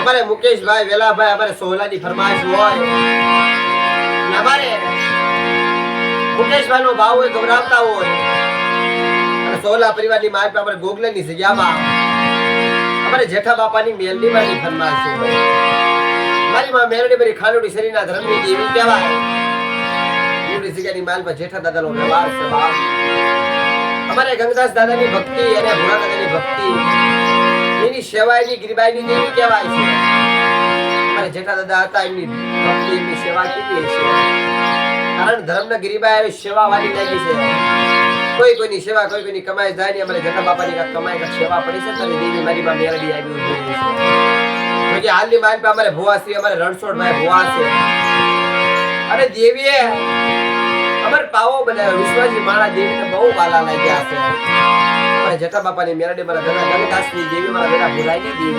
અમારે મુકેશભાઈ વેલાભાઈ અમારે સોહલાની ફરમાઈશ હોય અમારે મુકેશભાઈ નો ભાવ હોય ગભરાવતા હોય અને સોહલા પરિવારની માય પર અમારે ગોગલેની જગ્યામાં અમારે જેઠા બાપાની મેલડી માની ફરમાઈશ હોય મારી માં મેલડી મારી ખાલુડી શરીરના ધર્મની દેવી કહેવાય એવી જગ્યાની માલ પર જેઠા દાદાનો વ્યવહાર છે બાપ અમારે ગંગદાસ દાદાની ભક્તિ અને ભોળા દાદાની ભક્તિ એની સેવાયની ગરીબાઈની દેવી કહેવાય છે અમારે જેઠા દાદા હતા એમની ભક્તિ એમની સેવા કીધી છે કારણ ધર્મના ગરીબાઈ સેવા વાળી લાગી છે કોઈ કોઈની સેવા કોઈ કોઈની કમાઈ જાય ને અમારે જેઠા બાપાની કમાઈ સેવા પડી છે તો દેવી મારી માં મેરડી આવી છે કે હાલની માલ પર અમારે ભોવા છે અમારે રણછોડભાઈ ભોવા છે અને દેવીએ અમાર પાવો બનાવ્યો વિશ્વાસી માળા દેવીને બહુ વાલા લાગ્યા છે અમારે જેઠા બાપાની મેરડી મારા દાદા ગંગદાસની દેવી મારા દાદા ભુરાઈની દેવી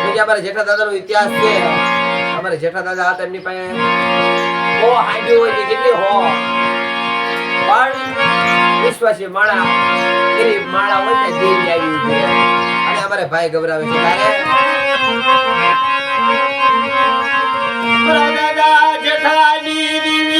કે અમારે જેઠા દાદાનો ઇતિહાસ છે અમારે જેઠા દાદા હતા એમની પાસે ઓ હાઈડી હોય કે કેટલી હો પણ વિશ્વાસી માળા એની માળા હોય ને દેવી આવી છે અને અમારે ભાઈ ગભરાવે છે તારે દાદા જેઠાની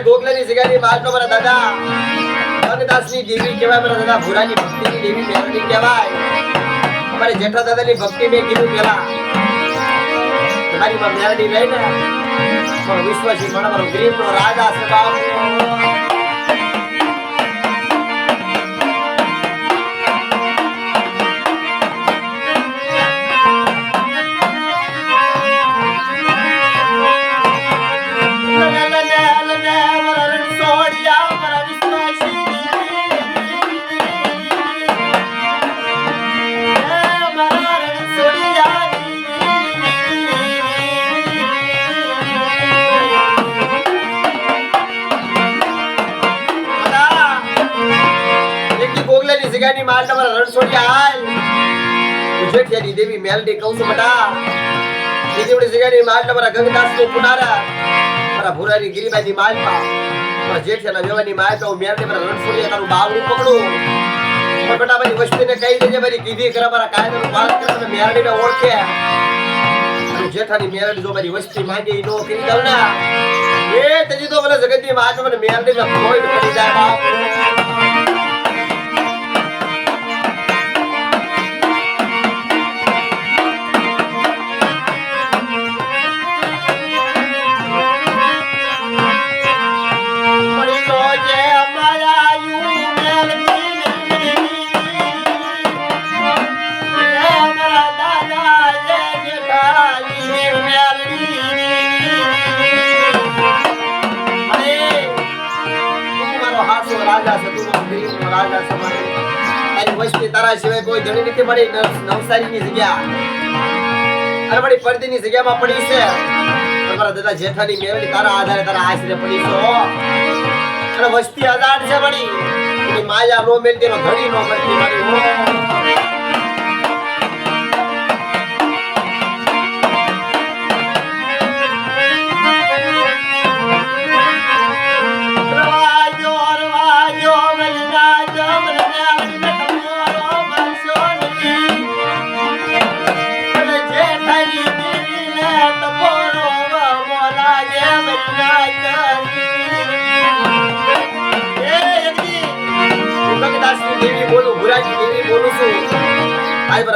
ગોગલાની જગ્યાની માલ પર મારા દાદા ગંગદાસની દેવી કહેવાય મારા દાદા ભુરાની ભક્તિની દેવી મેરડી કહેવાય અમારે જેઠા દાદાની ભક્તિ મેં કીધું પેલા તમારી માં મેરડી લઈને પણ વિશ્વાસી મારો ગરીબનો રાજા છે બાપ જગ્યાની માલ તમારા રણછોડિયા હાલ જેઠિયાની દેવી મેલડી કહું છું બટા જેવડી જગ્યાની માલ તમારા ગંગદાસનો પુનારા મારા ભુરાની ગિરીબાઈની માલ પા મારા જેઠિયાના વેવાની માલ તો મેલડી મારા રણછોડિયા તારું બાવડું પકડું પણ બટા મારી વસ્તીને કહી દેજે મારી કીધી કરે મારા કાયદાનું પાલન કરે તમે મેલડીને ઓળખે જેઠાની મેલડી જો મારી વસ્તી માંગે ઈ નો કરી દઉં ના એ તજી તો મને જગતની માલ મને મેલડીને કોઈ પડી જાય બાપ તારા સિવાય કોઈ ધણી નથી મળી નવસારીની જગ્યા અને મળી પડદીની જગ્યામાં પડી છે તમારા દાદા જેઠાની મેરડી તારા આધારે તારા આશરે પડી છે અને વસ્તી આધાર છે મળી એની માયા નો મેલતી નો ધણી નો મળતી મળી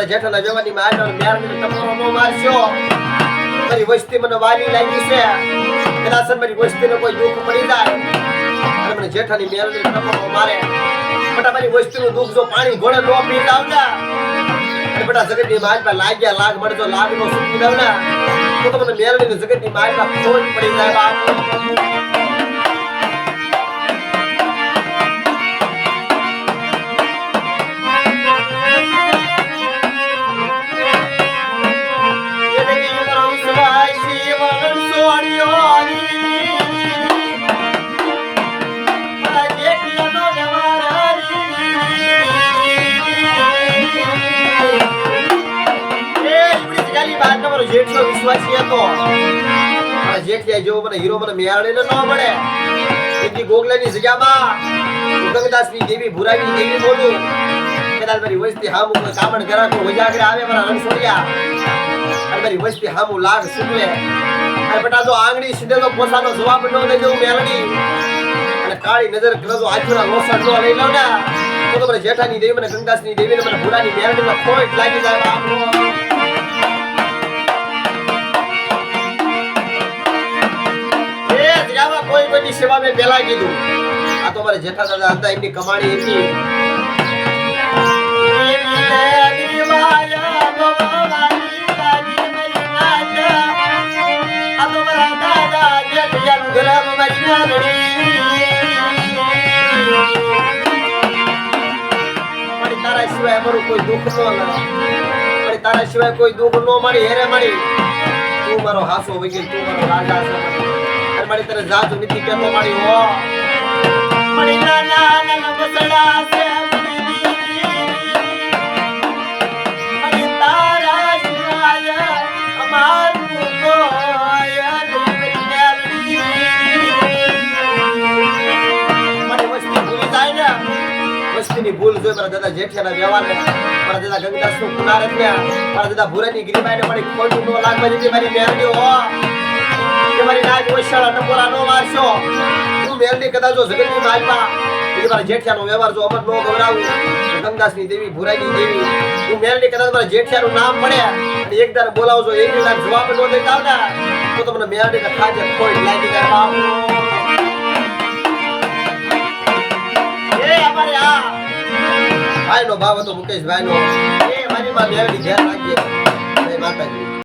જેઠાના જવાની માં મેરડી તમારો નો મારશો મારી વસ્તી મને વાલી લાગી છે કદાચ મારી વસ્તીને કોઈ દુઃખ પડી જાય અને મને જેઠાની મેરડી તમારો મારે બટા મારી વસ્તીનું દુઃખ જો પાણી ઘોડે નો પી જાવ ને અને બટા જગતની માલ પર લાગ્યા લાગ મળજો લાગ નો સુકી દઉં ને તો મને મેરડીની જગતની માલ પર ખોટ પડી જાય બાપ જેઠિયો વિશ્વાસી હતો જેઠિયા જેવો મને હીરો મને મેળવીને ન મળે એથી ગોગલાની જગ્યામાં ગંગદાસની દેવી ભુરાવી દેવી બોલું કદાચ મારી વસ્તી હામું કોઈ કામણ ગરાકો ઉજાગરે આવે મારા રણછોડિયા અને મારી વસ્તી હામું લાગ સુકલે અને બેટા જો આંગળી સીધે તો પોસાનો જવાબ ન દઈ દઉં મેળવી અને કાળી નજર કરજો આખુરા લોસા ન લઈ લઉં ને તો મને જેઠાની દેવી મને ગંગદાસની દેવી મને ભુરાની મેળવીમાં ખોટ લાગી જાય બાપરો કોઈ કોઈની સેવા મેં પહેલા કીધું આ તો મારે જેઠા દાદા હતા એમની કમાણી હતી તારા સિવાય અમારું કોઈ દુઃખ ન મળે તારા સિવાય કોઈ દુઃખ ન મળી હેરે મળી તું મારો હાસો વગેરે તું મારો રાજા છે મારી તને જાત નીતિ કેતો મારી હો મારી નાના નાના બસડા છે મારી તારા શિવાય અમારું કોઈ મારી વસ્તી ભૂલી જાય ને વસ્તીની ભૂલ જોઈ મારા દાદા જેઠિયાના વ્યવહારને મારા દાદા ગંગદાસનું પુનાર એટલે મારા દાદા ભુરાની ગિરિબાઈને મારી ખોટું નો લાગવા દીધી મારી મેરડી હો મારી નાગ ઓછાળા ટપોરા નો મારશો તું મેલડી કદાચ જો જગતની માલમાં એટલે મારા જેઠિયાનો વ્યવહાર જો અમર નો ગવરાવું ગંગાસની દેવી ભુરાઈની દેવી તું મેલડી કદાચ મારા જેઠિયાનું નામ પડે અને એકદાર બોલાવજો એક વાર જવાબ નો દેતા આવતા તો તમને મેલડી ને ખાજે ખોટ લાગી જાય બાપુ એ અમારે આ ભાઈનો ભાવ હતો મુકેશભાઈનો એ મારી માં મેલડી ધ્યાન રાખજે જય માતાજી